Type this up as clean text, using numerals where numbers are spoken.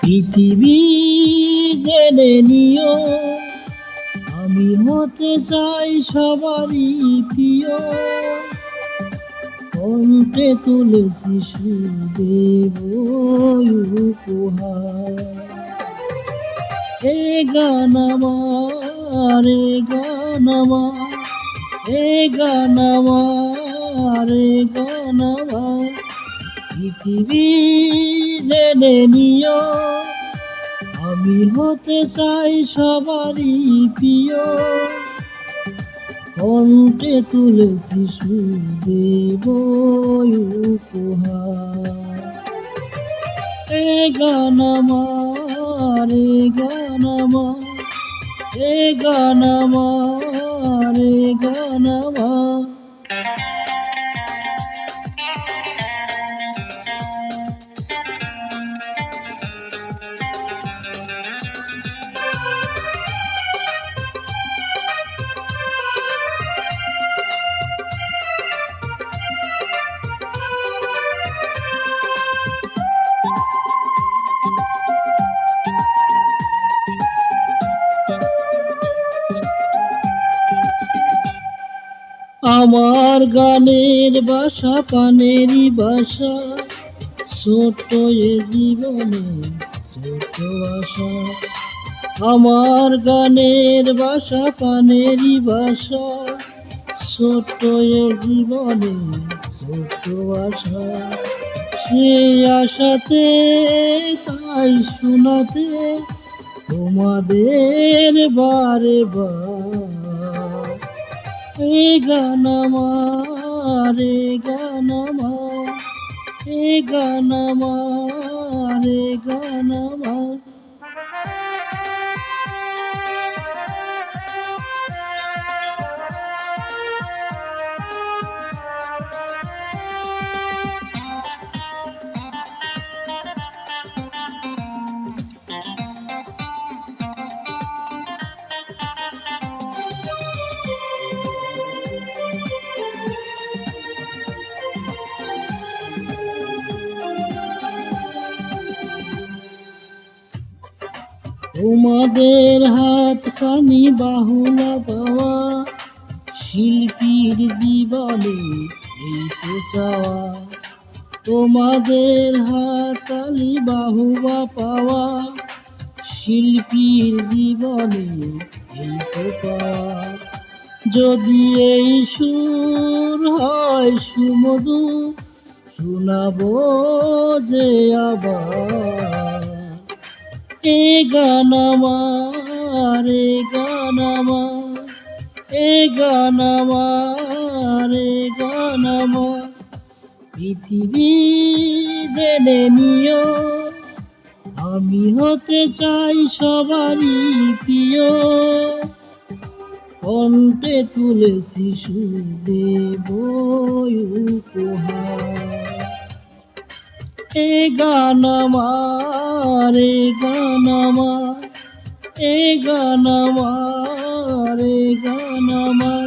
পৃথিবী জেনে নিও, আমি হতে চাই সবারই প্রিয়। কণ্ঠে তুলেছি সুদেব উপহার। এ গান আমার, এ গান আমার, এ গান আমার, এ গান আমার। পৃথিবী জেনে নিও, আমি হতে চাই সবারই প্রিয়। কণ্ঠে তুলেছি সুদেব উপহার। এ গান আমার, এ গান আমার, এ গান আমার, এ গান আমার। আমার গানের বাসা পানেরই বাসা, ছোট এ জীবনে ছোট আশা। আমার গানের বাসা পানেরই বাসা, ছোট এ জীবনে ছোট আশা। সেই আশাতে তাই শোনাতে তোমাদের বারে বার। এ গান আমার, এ গান আমার, এ গান আমার, এ গান আমার। তোমাদের হাত খানি বাহুলা পাওয়া, শিল্পীর জীবনে এই তো চাওয়া। তোমাদের হাত খানি বাহুবা পাওয়া, শিল্পীর জীবনে এই তো পাওয়া। যদি এই সুর হয় সুমধু, শোনাবো যে আবার। এ গান আমার, এ গান আমার, এ গান আমার, এ গান আমার। পৃথিবী জেনে নিও, আমি হতে চাই সবারই প্রিয়। কণ্ঠে তুলেছি সুদেব উপহার। এ গান আমার, এ গান আমার, এ গান আমার, এ গান আমার।